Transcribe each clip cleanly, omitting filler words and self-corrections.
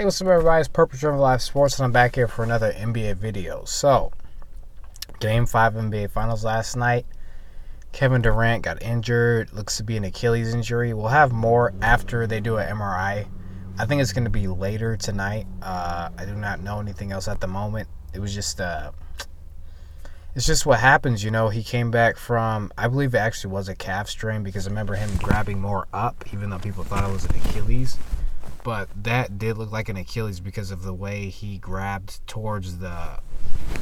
Hey, what's up, everybody? It's Purple Driven Live Sports, and I'm back here for another NBA video. So, Game 5 NBA Finals last night. Kevin Durant got injured. Looks to be an Achilles injury. We'll have more after they do an MRI. I think it's going to be later tonight. I do not know anything else at the moment. It was just, it's just what happens, you know. He came back from, I believe it actually was a calf strain, because I remember him grabbing more up, even though people thought it was an Achilles. But that did look like an Achilles because of the way he grabbed towards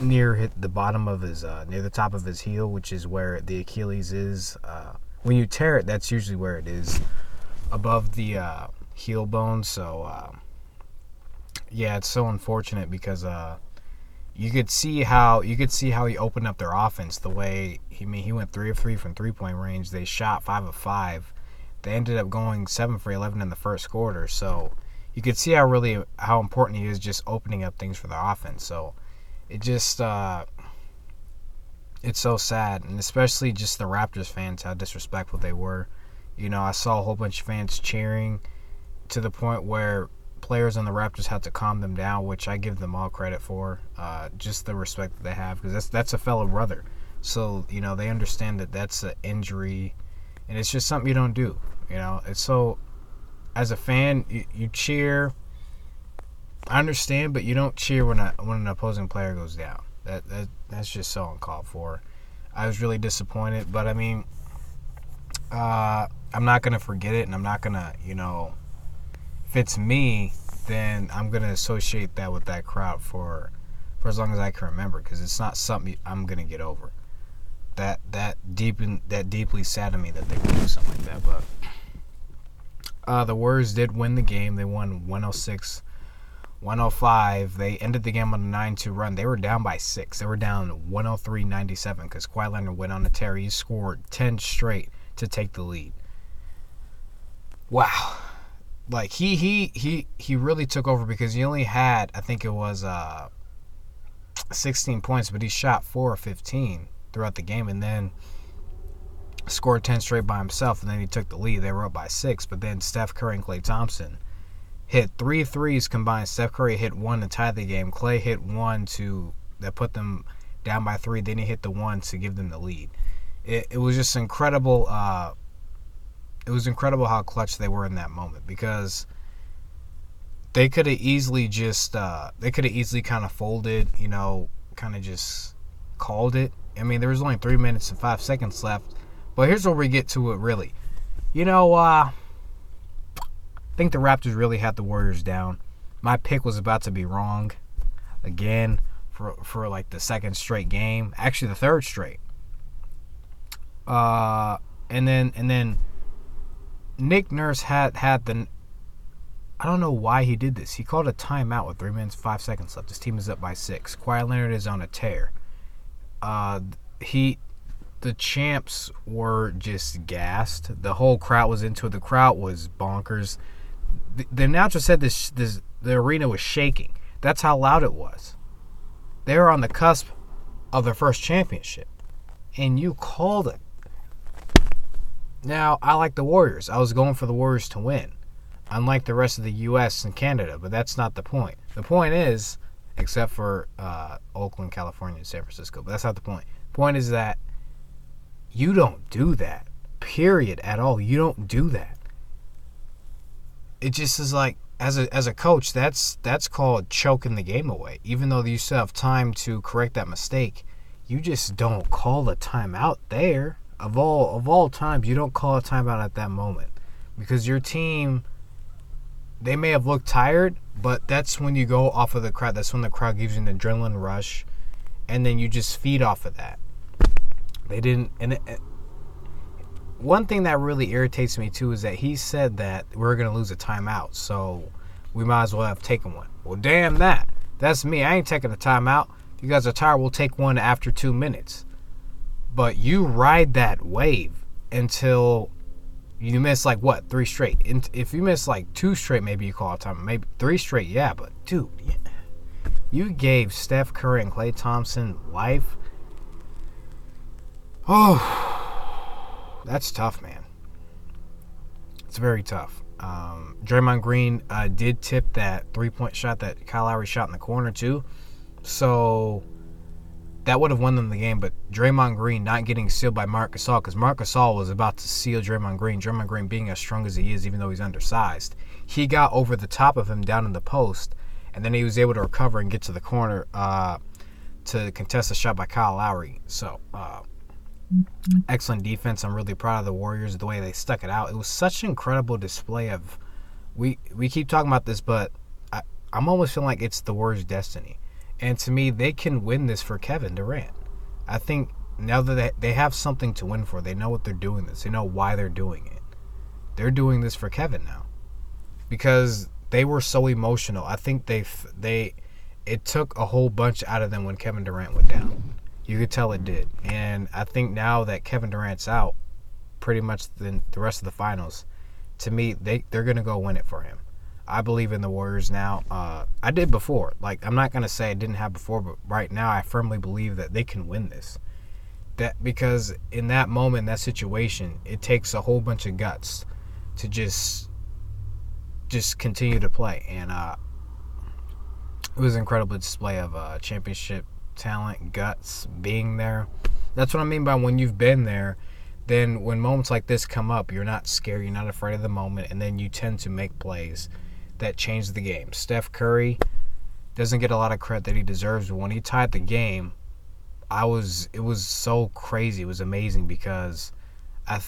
near the bottom of his, near the top of his heel, which is where the Achilles is. When you tear it, that's usually where it is, above the heel bone. So, yeah, it's so unfortunate because you could see how he opened up their offense. The way he went 3 of 3 from 3-point range. They shot 5 of 5. They ended up going 7 for 11 in the first quarter. So you could see how important he is just opening up things for the offense. So it just it's so sad, and especially just the Raptors fans, how disrespectful they were. You know, I saw a whole bunch of fans cheering to the point where players on the Raptors had to calm them down, which I give them all credit for. Just the respect that they have, because that's a fellow brother. So, you know, they understand that that's an injury, and it's just something you don't do. You know, it's so, as a fan, you cheer. I understand, but you don't cheer when an opposing player goes down. That's just so uncalled for. I was really disappointed, but I mean, I'm not gonna forget it, and I'm not gonna, you know, if it's me, then I'm gonna associate that with that crowd for as long as I can remember, because it's not something I'm gonna get over. That deeply saddened me that they would do something like that. But the Warriors did win the game. They won 106-105. They ended the game on a 9-2 run. They were down by 6. They were down 103-97 because Kawhi Leonard went on a tear. He scored 10 straight to take the lead. Wow. Like, he really took over, because he only had, I think it was 16 points, but he shot 4 of 15 throughout the game, and then scored 10 straight by himself, and then he took the lead. They were up by 6, but then Steph Curry and Klay Thompson hit 3 threes combined. Steph Curry hit 1 to tie the game. Klay hit 1 that put them down by 3. Then he hit the 1 to give them the lead. It was just incredible. It was incredible how clutch they were in that moment, because they could have easily kind of folded, you know, kind of just called it. I mean, there was only 3 minutes and 5 seconds left. But here's where we get to it, really. You know, I think the Raptors really had the Warriors down. My pick was about to be wrong again for like the second straight game. Actually, the third straight. And then Nick Nurse had the, I don't know why he did this. He called a timeout with 3 minutes, 5 seconds left. His team is up by 6. Kawhi Leonard is on a tear. The champs were just gassed. The whole crowd was into it. The crowd was bonkers. The announcer said the arena was shaking. That's how loud it was. They were on the cusp of their first championship, and you called it. Now, I like the Warriors. I was going for the Warriors to win, unlike the rest of the U.S. and Canada, but that's not the point. The point is, except for Oakland, California, and San Francisco, but that's not the point. The point is that you don't do that, period, at all. You don't do that. It just is like, as a coach, that's called choking the game away. Even though you still have time to correct that mistake, you just don't call a timeout there. Of all times, you don't call a timeout at that moment, because your team, they may have looked tired, but that's when you go off of the crowd. That's when the crowd gives you an adrenaline rush, and then you just feed off of that. They didn't. And one thing that really irritates me too is that he said that we're going to lose a timeout, so we might as well have taken one. Well, damn that. That's me. I ain't taking a timeout. If you guys are tired, we'll take one after 2 minutes. But you ride that wave until you miss, like, what, 3 straight. If you miss like 2 straight, maybe you call it time. Maybe 3 straight, yeah. But dude, you gave Steph Curry and Klay Thompson life. Oh, that's tough, man. It's very tough. Draymond Green did tip that 3-point shot that Kyle Lowry shot in the corner too. So that would have won them the game, but Draymond Green not getting sealed by Marc Gasol, because Marc Gasol was about to seal Draymond Green. Draymond Green being as strong as he is, even though he's undersized, he got over the top of him down in the post, and then he was able to recover and get to the corner to contest a shot by Kyle Lowry. So excellent defense. I'm really proud of the Warriors, the way they stuck it out. It was such an incredible display of, we keep talking about this, but I'm almost feeling like it's the Warriors' destiny. And to me, they can win this for Kevin Durant. I think now that they have something to win for, they know what they're doing this. They know why they're doing it. They're doing this for Kevin now because they were so emotional. I think it took a whole bunch out of them when Kevin Durant went down. You could tell it did. And I think now that Kevin Durant's out, pretty much the rest of the finals, to me, they're going to go win it for him. I believe in the Warriors now. I did before. Like, I'm not going to say I didn't have before, but right now I firmly believe that they can win this. Because in that moment, that situation, it takes a whole bunch of guts to just continue to play. And it was an incredible display of championship talent, guts, being there. That's what I mean by when you've been there, then when moments like this come up, you're not scared, you're not afraid of the moment, and then you tend to make plays that change the game. Steph Curry doesn't get a lot of credit that he deserves, but when he tied the game, it was so crazy. It was amazing because I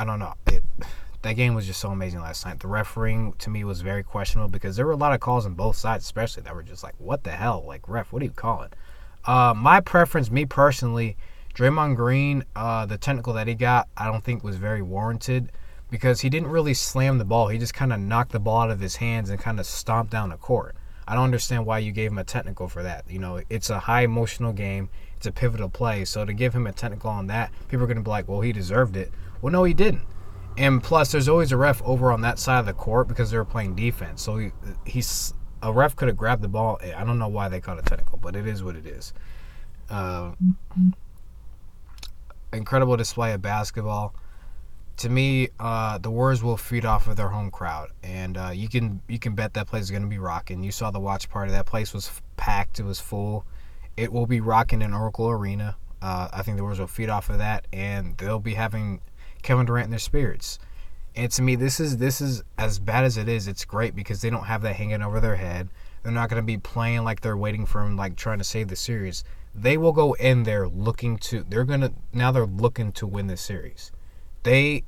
don't know. That game was just so amazing last night. The refereeing, to me, was very questionable because there were a lot of calls on both sides, especially that were just like, what the hell? Like, ref, what are you calling? My preference, me personally, Draymond Green, the technical that he got, I don't think was very warranted because he didn't really slam the ball. He just kind of knocked the ball out of his hands and kind of stomped down the court. I don't understand why you gave him a technical for that. You know, it's a high emotional game. It's a pivotal play. So to give him a technical on that, people are going to be like, well, he deserved it. Well, no, he didn't. And plus, there's always a ref over on that side of the court because they were playing defense. So a ref could have grabbed the ball. I don't know why they called it technical, but it is what it is. Incredible display of basketball. To me, the Warriors will feed off of their home crowd, and you can bet that place is going to be rocking. You saw the watch party; that place was packed; it was full. It will be rocking in Oracle Arena. I think the Warriors will feed off of that, and they'll be having Kevin Durant in their spirits. And to me, this is as bad as it is. It's great because they don't have that hanging over their head. They're not going to be playing like they're waiting for him, like trying to save the series. They will go in there looking to win this series. To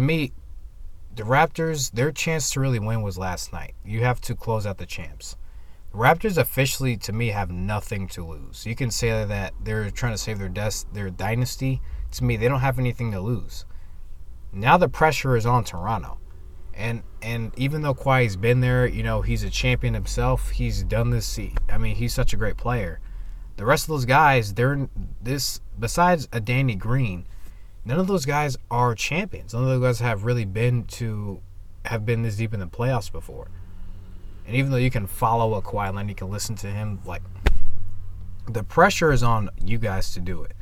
me, the Raptors, their chance to really win was last night. You have to close out the champs. The Raptors officially, to me, have nothing to lose. You can say that they're trying to save their dynasty. To me, they don't have anything to lose. Now the pressure is on Toronto. And even though Kawhi's been there, you know, he's a champion himself. He's done this. He's such a great player. The rest of those guys, besides a Danny Green, none of those guys are champions. None of those guys have really been this deep in the playoffs before. And even though you can follow a Kawhi Leonard, you can listen to him, like, the pressure is on you guys to do it.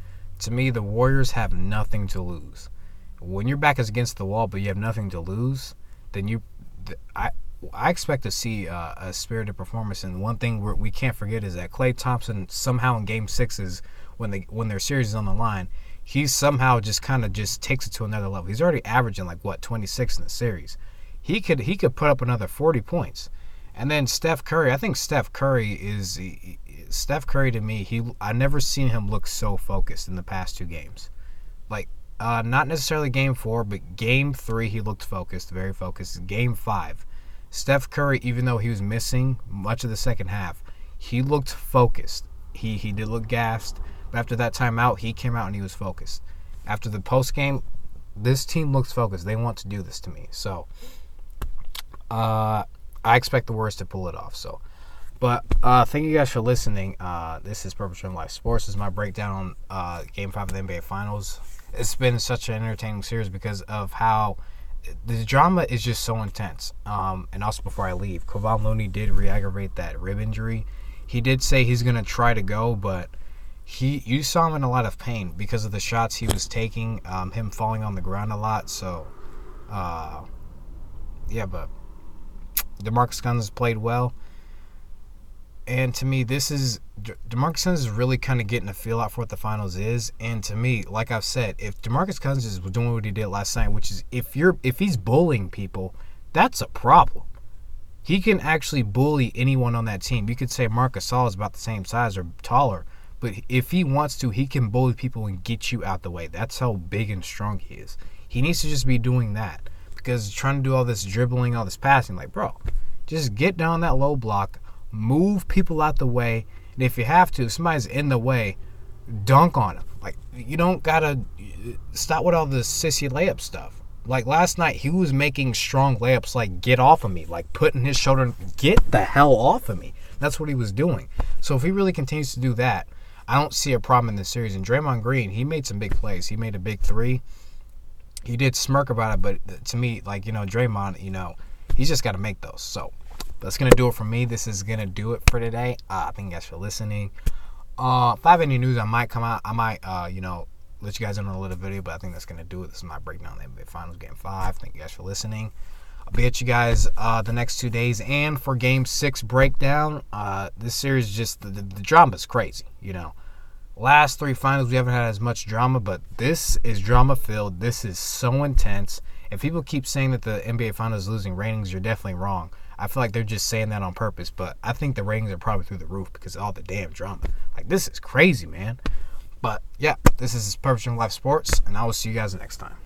To me, the Warriors have nothing to lose. When your back is against the wall, but you have nothing to lose, then I expect to see a spirited performance. And one thing we can't forget is that Klay Thompson somehow in Game 6s, when their series is on the line, he somehow just takes it to another level. He's already averaging 26 in the series. He could put up another 40 points. And then Steph Curry, I think Steph Curry to me, I've never seen him look so focused in the past two games. Not necessarily Game 4, but Game 3 he looked focused, very focused. Game 5, Steph Curry, even though he was missing much of the second half, he looked focused. He did look gassed, but after that timeout, he came out and he was focused. After the post game, this team looks focused. They want to do this to me. So I expect the Warriors to pull it off. So, but thank you guys for listening. This is Purple Trim Life Sports. This is my breakdown on Game 5 of the NBA Finals. It's been such an entertaining series because of how the drama is just so intense. And also, before I leave, Kevon Looney did re-aggravate that rib injury. He did say he's going to try to go, but you saw him in a lot of pain because of the shots he was taking, him falling on the ground a lot. So Yeah, but DeMarcus Cousins played well. And to me, DeMarcus Cousins is really kind of getting a feel out for what the finals is. And to me, like I've said, if DeMarcus Cousins was doing what he did last night, which is if he's bullying people, that's a problem. He can actually bully anyone on that team. You could say Marc Gasol is about the same size or taller, but if he wants to, he can bully people and get you out the way. That's how big and strong he is. He needs to just be doing that, because trying to do all this dribbling, all this passing, like, bro, just get down that low block, move people out the way, and if you have to, if somebody's in the way, dunk on him. Like, you don't gotta stop with all this sissy layup stuff. Like last night, he was making strong layups, like, get off of me, like putting his shoulder, get the hell off of me. That's what he was doing. So if he really continues to do that, I don't see a problem in this series. And Draymond Green, he made some big plays. He made a big three. He did smirk about it, but to me, like, Draymond, he's just got to make those. So that's going to do it for me. This is going to do it for today. Thank you guys for listening. If I have any news, I might come out. I might, let you guys in on a little video, but I think that's going to do it. This is my breakdown of the NBA Finals Game 5. Thank you guys for listening. I'll be at you guys the next 2 days. And for Game 6 breakdown, this series just, the drama is crazy, Last 3 finals, we haven't had as much drama, but this is drama-filled. This is so intense. If people keep saying that the NBA Finals is losing ratings, you're definitely wrong. I feel like they're just saying that on purpose, but I think the ratings are probably through the roof because of all the damn drama. Like, this is crazy, man. But, yeah, this is Perfect Stream Live Sports, and I will see you guys next time.